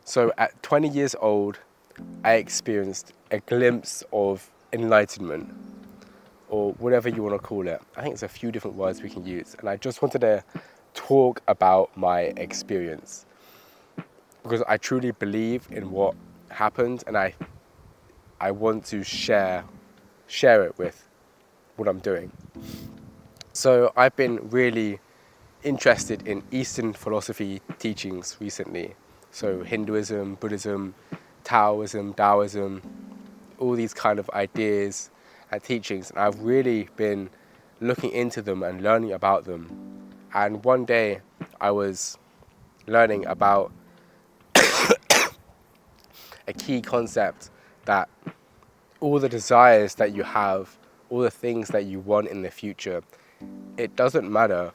So at 20 years old, I experienced a glimpse of enlightenment, or whatever you want to call it. I think there's a few different words we can use. And I just wanted to talk about my experience because I truly believe in what happened, and I want to share it with what I'm doing. So I've been really interested in Eastern philosophy teachings recently. So Hinduism, Buddhism, Taoism, all these kind of ideas and teachings. And I've really been looking into them and learning about them. And one day I was learning about a key concept that all the desires that you have, all the things that you want in the future, it doesn't matter.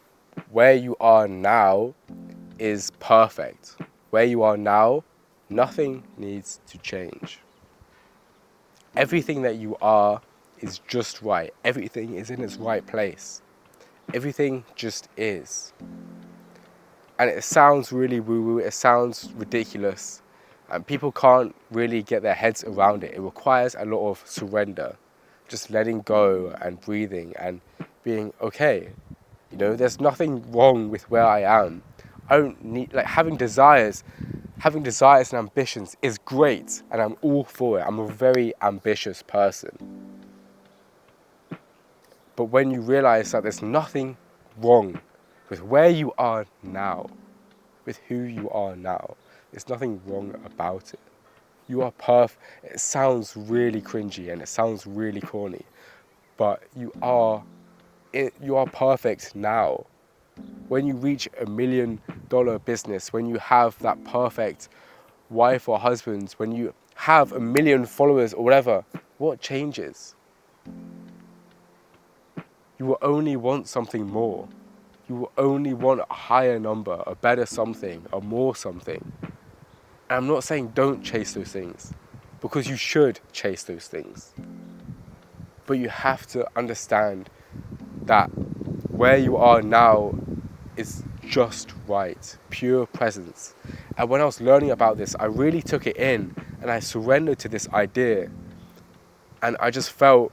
Where you are now is perfect. Where you are now, nothing needs to change. Everything that you are is just right. Everything is in its right place. Everything just is. And it sounds really woo-woo, it sounds ridiculous, and people can't really get their heads around it. It requires a lot of surrender, just letting go and breathing and being okay. You know, there's nothing wrong with where I am. I don't need, like, having desires and ambitions is great, and I'm all for it. I'm a very ambitious person. But when you realize that there's nothing wrong with where you are now, with who you are now, there's nothing wrong about it. You are perfect. It sounds really cringy and it sounds really corny, but you are perfect now. When you reach $1 million business, when you have that perfect wife or husband, when you have 1 million followers or whatever, what changes? You will only want something more. You will only want a higher number, a better something, a more something. And I'm not saying don't chase those things, because you should chase those things. But you have to understand that where you are now is just right, pure presence. And when I was learning about this, I really took it in and I surrendered to this idea. And I just felt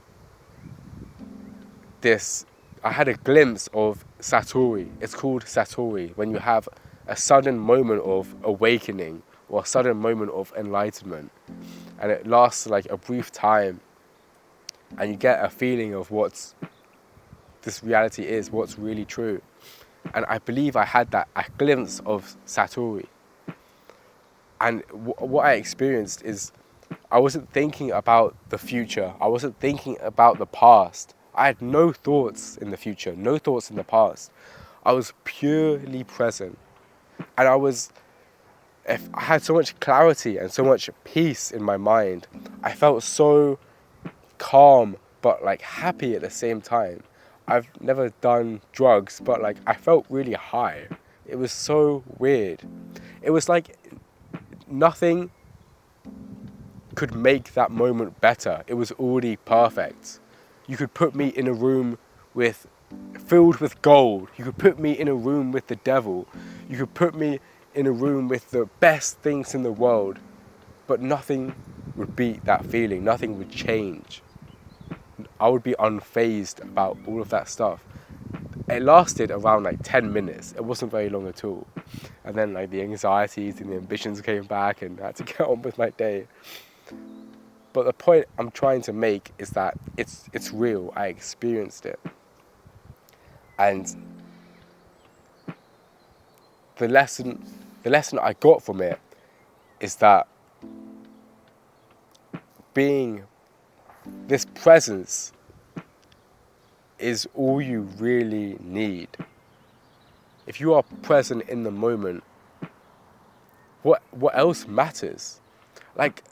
this, I had a glimpse of Satori. It's called Satori, when you have a sudden moment of awakening or a sudden moment of enlightenment. And it lasts like a brief time. And you get a feeling of what this reality is, what's really true. And I believe I had a glimpse of Satori. And what I experienced is I wasn't thinking about the future. I wasn't thinking about the past. I had no thoughts in the future, no thoughts in the past. I was purely present. And I had so much clarity and so much peace in my mind. I felt so calm, but like happy at the same time. I've never done drugs, but like I felt really high. It was so weird. It was like nothing could make that moment better. It was already perfect. You could put me in a room filled with gold. You could put me in a room with the devil. You could put me in a room with the best things in the world, but nothing would beat that feeling. Nothing would change. I would be unfazed about all of that stuff. It lasted around like 10 minutes. It wasn't very long at all. And then like the anxieties and the ambitions came back and I had to get on with my day. But the point I'm trying to make is that it's real. I experienced it. And the lesson I got from it is that being this presence is all you really need. If you are present in the moment, what else matters? Like,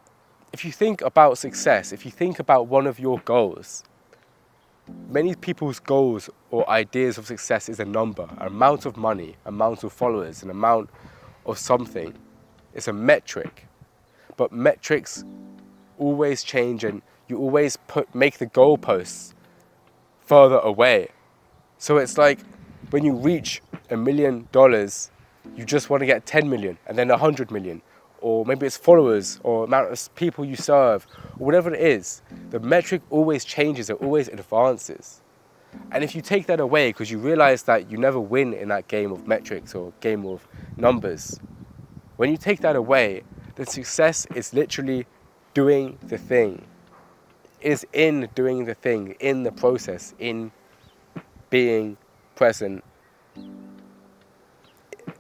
if you think about success, if you think about one of your goals, many people's goals or ideas of success is a number, an amount of money, amount of followers, an amount of something. It's a metric. But metrics always change, and you always make the goalposts further away. So it's like when you reach $1 million, you just want to get 10 million and then 100 million. or maybe it's followers, or amount of people you serve, or whatever it is. The metric always changes, it always advances. And if you take that away because you realize that you never win in that game of metrics or game of numbers, when you take that away, then success is literally doing the thing. It is in doing the thing, in the process, in being present.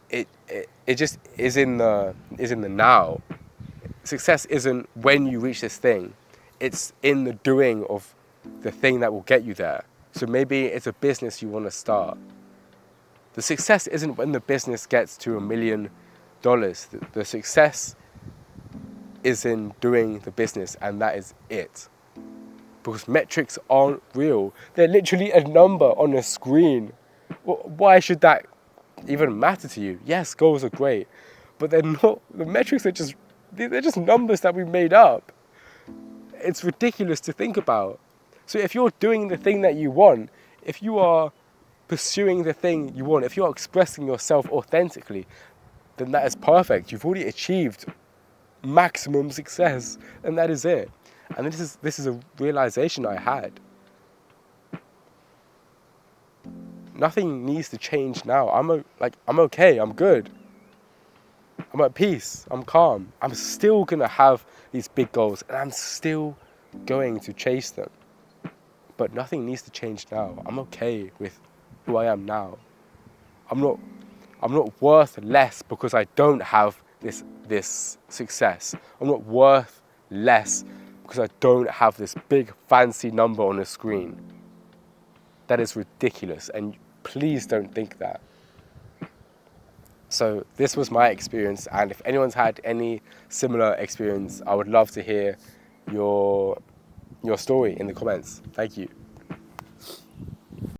It just is in the now. Success isn't when you reach this thing. It's in the doing of the thing that will get you there. So maybe it's a business you want to start. The success isn't when the business gets to $1 million. The success is in doing the business, and that is it. Because metrics aren't real. They're literally a number on a screen. Why should that even matter to you? Yes, goals are great, but they're not. The metrics are they're just numbers that we made up. It's ridiculous to think about. So if you're doing the thing that you want, if you are pursuing the thing you want, if you're expressing yourself authentically, then that is perfect. You've already achieved maximum success, and that is it. And this is a realization I had. Nothing needs to change now. I'm okay. I'm good. I'm at peace. I'm calm. I'm still gonna have these big goals, and I'm still going to chase them. But nothing needs to change now. I'm okay with who I am now. I'm not worth less because I don't have this success. I'm not worth less because I don't have this big fancy number on the screen. That is ridiculous, and please don't think that. So this was my experience, and if anyone's had any similar experience, I would love to hear your story in the comments. Thank you.